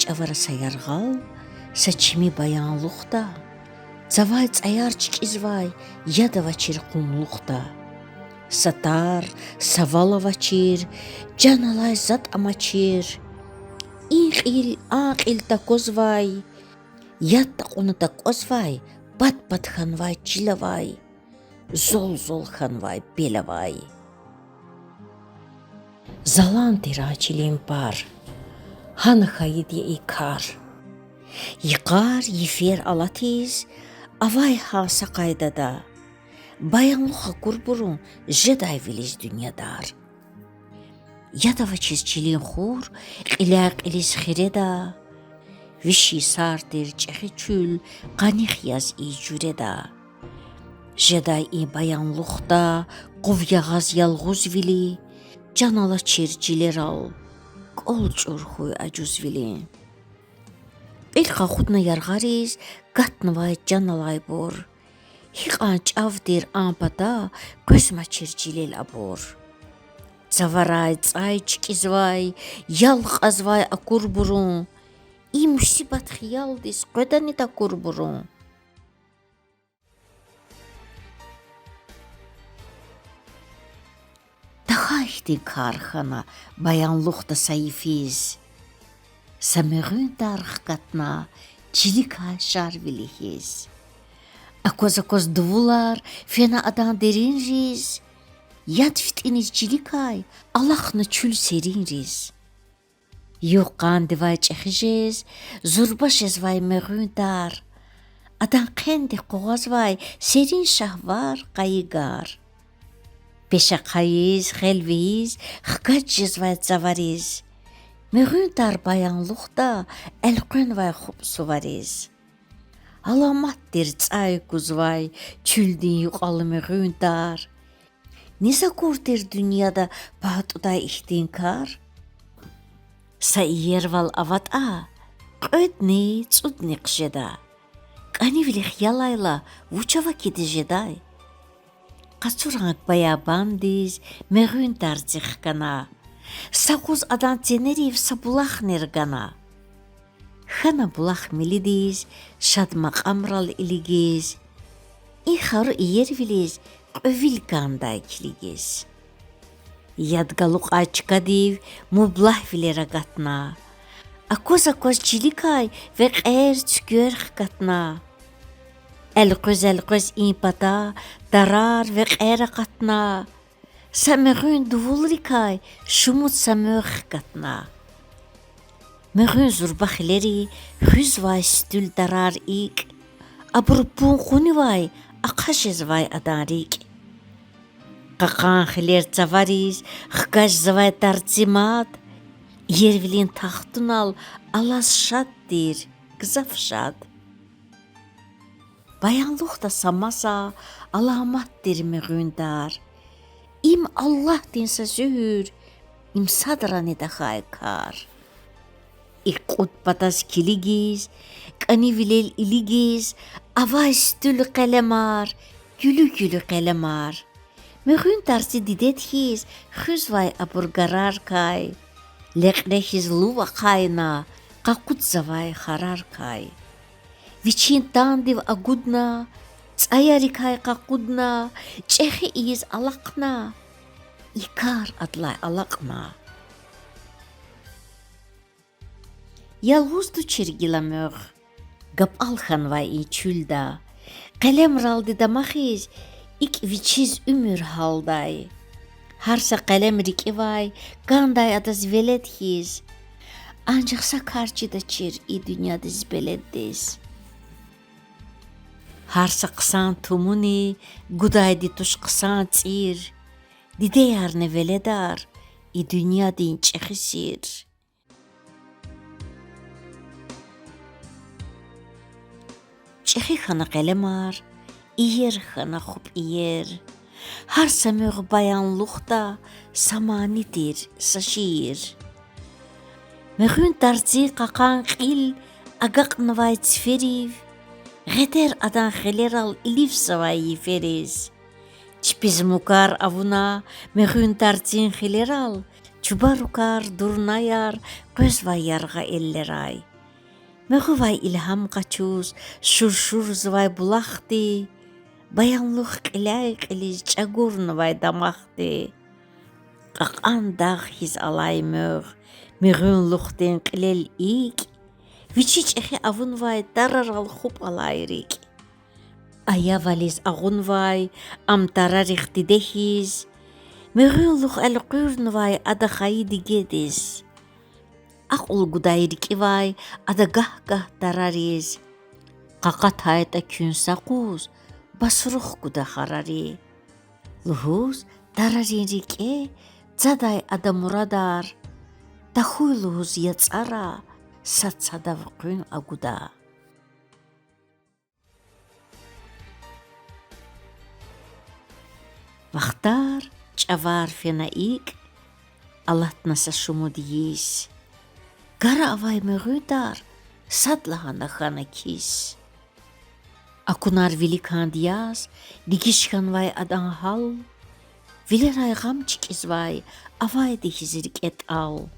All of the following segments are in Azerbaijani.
çavara sayarğal, saçimi bayanlıqda, zavay çayar çikizvay, yadava çirqumluqda. Satar, savalava çir, canalay zat amaçir, İqil, aqil da kozvay, yad da qonu da kozvay, bat xanvay çilavay, zol xanvay belavay. Zalan tiraçilim par, hanı xayid ye ikar. Yıqar, yifer alatiz, avay hasa qaydada, bayanlıqa qurburun, jeday viliz dünyadar. Yadava çizçilin xur, qilaq ilis xireda, vişi sardir çexi çül, qanix yaz i cüreda. Jeday i bayanlıqda, quvyağaz yalğuz vili, canala çirciler al, qol çurxuy acuz vili. Belqa xudna yarğariz, qatnavay canalay bor, hiqan çavdir anpada, gözma çircilel abor. Zavaray, çay çikizvay, yalqazvay akurburun, i musibat xiyaldis qödani da kurburun. Daha ihtin karxana, bayanlıqda sayfiz. Samırın darx katna, çilika şarvilihiz. Akoz duvular, fena adan derin riz, yad fitiniz çilikay, Allah'na çül serin riz. Yuqan divay çexijiz, zurbaşez vay mırın dar, adan kendi qoğaz vay, serin şahvar qayıgar. Peşa qayiz, xelviz, xqaciz vay zavariz, mırın dar bayanlıqda, elqön vay xup suvariz. Alamattir çay kuzvay, çüldin yuqalı mırın dar. Nisa kurtir dünyada pahtuday ihtinkar? Sa iyerval avat a, qödni çudni qjeda. Qanivlix yalayla vuçava kidi jeday. Qatsurank bayabandiz, mırın dar zixkana. Saquz adan teneriv sabulaq nergana. Xana bulaq milidiz, şadmaq amral iligiz. İxaru iyerviliz, qövil qanday kiligiz. Yadgaluq açkadiv, mublah vilera qatna. Akoz çilikay ve qer çükörx qatna. Elqöz impata, darar ve qera qatna. Samırın duvulrikay, şumut samırx qatna. Mırın zurbaxileri, xüz vay stül darar ik. Aburpun xuni vay, aqaşez vay adarik. Qaqan xiler zavariz, xqaj zavay tarzimat. Yervilin taxtun al, alas şaddir, qızaf şad. Bayanlıqda samasa, alamatdir mırın dar. İm Allah dinsa zühür, im sadrani da xaykar. İqut patas kiligiz, qanivilel iligiz, avay stül qalemar, gülü qalemar. Mırın darsi didethiz, xüz vay aburgarar kay. Leqrehiz luva qayna, qaqut zavay xarar kay. Vichin tandiv agudna, çayari kay qaqudna, çexi iyiz alaqna. İkar adlay alaqna. Yalğuz du çirgilamır, qap alxan vay i çülda. Qalem raldi damaxiz, ik viçiz ümür halday. Harsa qalem riki vay, qanday adaz veledhiz. Ancaq sakarçida çir i dünyadiz beleddiz. Harsa qısan tumuni, gudaydi tuş qısan çir. Dide yarne veledar, i dünyadin çexisir. Çexi xana qalemar, iyer xana xup iyer. Har samır bayanlıqda samanidir saşir. Mırın darzi qaqan qil, agaq navay tsferiv. Geder adan xeler al ilif savay yiferiz. Çpiz mukar avuna, mırın darzin xeler al. Çubarukar durnayar, göz vay yarğa eller ay. Мегувай илхам қачуз, шур-шур звай булахти, баянлух қиляй қилиз чагурнвай дамахти. Қақан даг хиз алай мөг, мигун лухтен қилел ик, вичич эхи авунвай дарарал хуб алай рик. Ая вализ агунвай, ам тарарих дидехиз, мигун лух алқурнвай ада хаи дигедиз. Ақул гудайрикивай ада гах-гах дарариз. Қақат хайта күн сақуз, басрух гуда харари. Лухуз дарарин рике, задай ада мурадар. Дахуй лухуз яцара, сатсадав күн агуда. Вахтар чавар фенаик, алатнаса шумудиис. Гара авай мегудар, садлахана ханакис. Акунар великан диас, дигишханвай аданхал, вилерай гамчикизвай, авай дихизирик эт ал.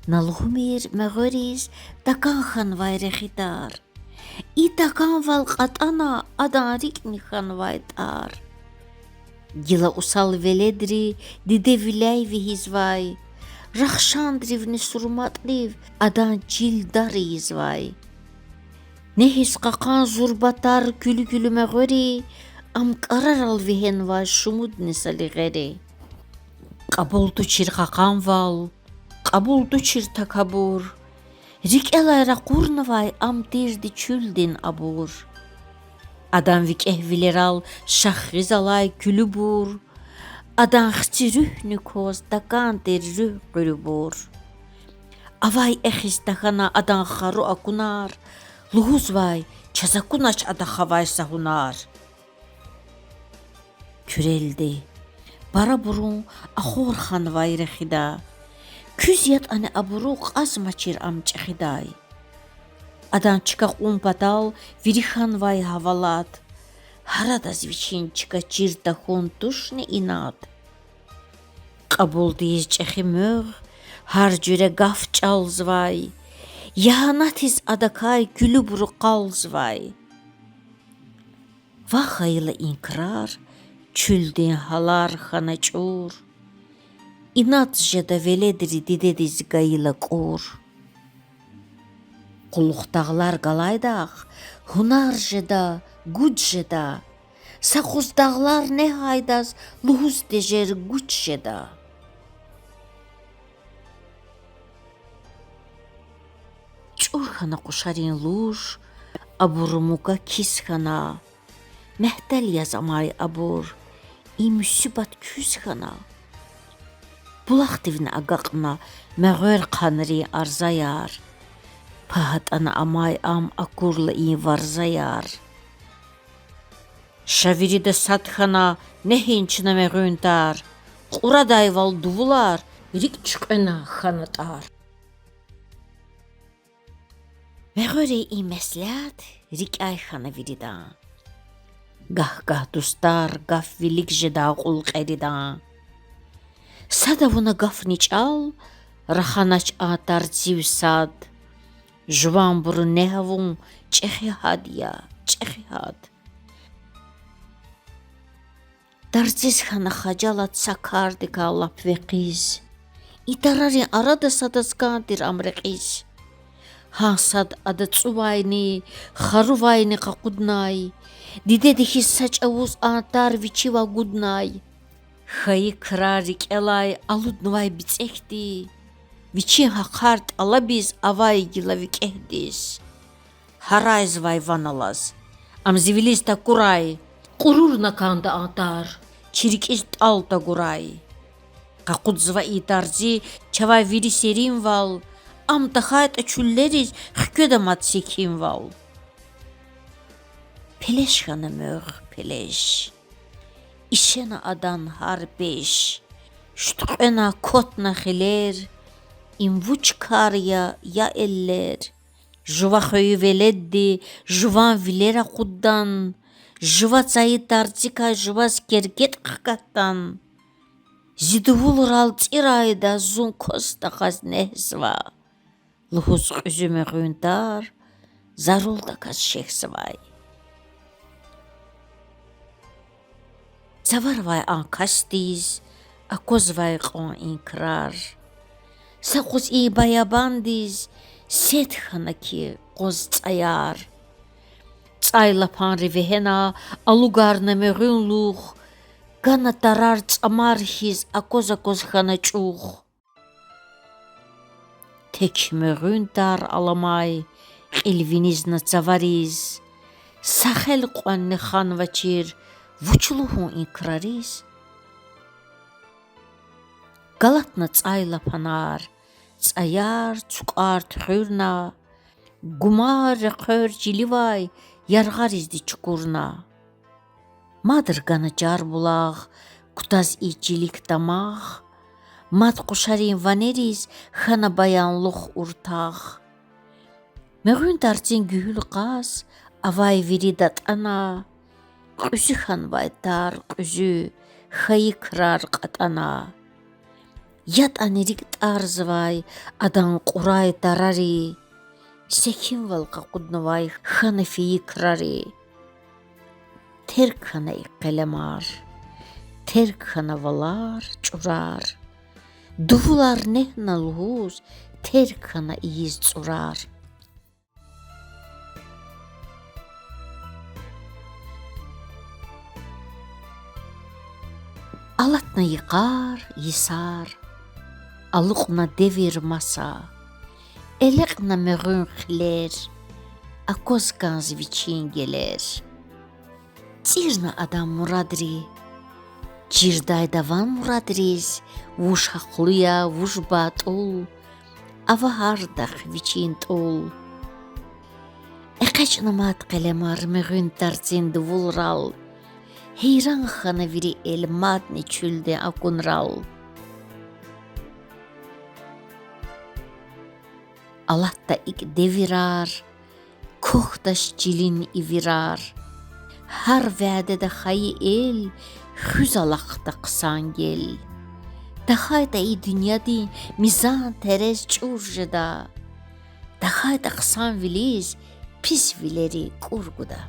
Налхумир мегорис, таканханвай рехидар. И таканвал катана аданрик ниханвай тар. Гила усал веледри, диде виляй вихизвай. Рахшандривни сурматлив адан жилдари извай. Нехис қақан зурбатар күлі-күлі мәғөри, ам қарарал вихенвай шумудни салиғери. Қабулду чир қақан вал, қабулду чир такабур. Рик элайра қурнавай ам дирди чүлдин абур. Адан вик эхвилерал шахризалай күлі бур. Адан хчи рүхнү коз такан тер рүх гүрүбур. Авай эхис тахана адан хару акунар. Лугузвай чазакунач ада хавай сахунар. Күрелди. Бара бурун ахор ханвай рехида. Күз ят ане абурук аз мачир амчехидай. Адан чикак умпатал вириханвай хавалат. Харада звичинчика чирта хон тушни инад. Қабулдиз чехи мөг, хар жүре гаф чалзвай. Яханатиз адакай күлі бұру қалзвай. Вахайла инкрар, чүлден халар хана чур. Инад жеда веледри дидедиз гайла кур. Құлықтағылар галайдақ, хунар жеда, гуд жеда. Сақуздағылар не хайдаз, луғыз дежер гуд жеда. Чурхана қушарин луж, абурумука кисхана. Мәхтәл язамай абур, и мүсібат күзхана. Булақтивні ағақна мәғөр қанри арзаяр. Пахат ана амай ам акурла и варзаяр. Шавирида садхана нехинчина мегунтар. Қурадайвал дувулар, рикчукена ханатар. Мегори и меслят рикай хана вирида. Гах-гах дустар, гаф велик жеда қулқерида. Садавуна гаф ничал, раханач атар цивсад. Жван буру нехавун чехихадия, чехихад. Дарцис хана хаджалат сакардика лапвеқиз. И тарари арада садазгандир амреқиз. Хасад ада цувайни, харувайни қақуднай. Дидедихи сачавуз атар вичива гуднай. Хаи крарик элай алуднвай бицехти. Вичин хақарт алабиз авай гилавик эхдис. Харайзвай ваналаз. Амзивилиз та курай. Қурур наканда атар. Чирикиз алта гурай. Қақудзва итарзи чавай вири серим вал. Ам тахайт ачуллериз хкёдамат секим вал. Пелеш хана мөг пелеш. Ишена адан хар беш. Штуқена котна хилер. Им вуч каря я эллер. Жува хою веледди, жуван вилера қуддан. Жува цаи тарцика, жува скергет қақаттан. Зидувул рал цирайда зун коста қаз нехзва. Luhuz üzümü gündar, zarul da kaz şehsivay. Zavarvay an kastiz, akozvay qon inkrar. Sakuz i bayabandiz, setxana ki qoz tsayar. Tsaylapan rivehena, alugarna meğünluğ, gana tarar tsamarhiz, akoz xana çuğ. Tek meğündar alamay, ilviniz na tsavariz. Sahel qanne xanvaçir, vuçluhun inkrariz. Galatna tsaylapanar, tsayar tsukar txürna, gumar qör cilivay, yargarizdi çukurna. Madır gana car bulaq, kutaz içilik damağ, mat quşarin vaneriz, xana bayanluq urtağ. Meğün darcin gühül qas, avay viridat ana, qüzü xanvay dar qüzü, xayı kırar qatana. Yat anirik tarzvay, adan quray darari, sekin valqa qudnavay, xana fiyi kırari. Terk xana iqelemar, terk xana valar, çurar. Duvular nehna luhuz, terk xana iyiz çurar. Alatna yıkar, yisar, alıqna devir masa, eleqna meğün xiler, akoz ganz viçin geler. Cirna adam muradri, cirdaydavan muradriz, vuş haqluya, vuş batul, ava hardaq viçin tul. Eqaçna mat qalemar meğün tarcin duvulral, heyran xana viri elmat ne çülde akunral. Allah da ik devirar, kohtaş cilin ivirar. Har vədədə xayı el, xüz alaqda qısan gel. Daxay da i dünyadi mizan tərəz çurjada. Daxay da qısan viliz, pis vileri qurguda.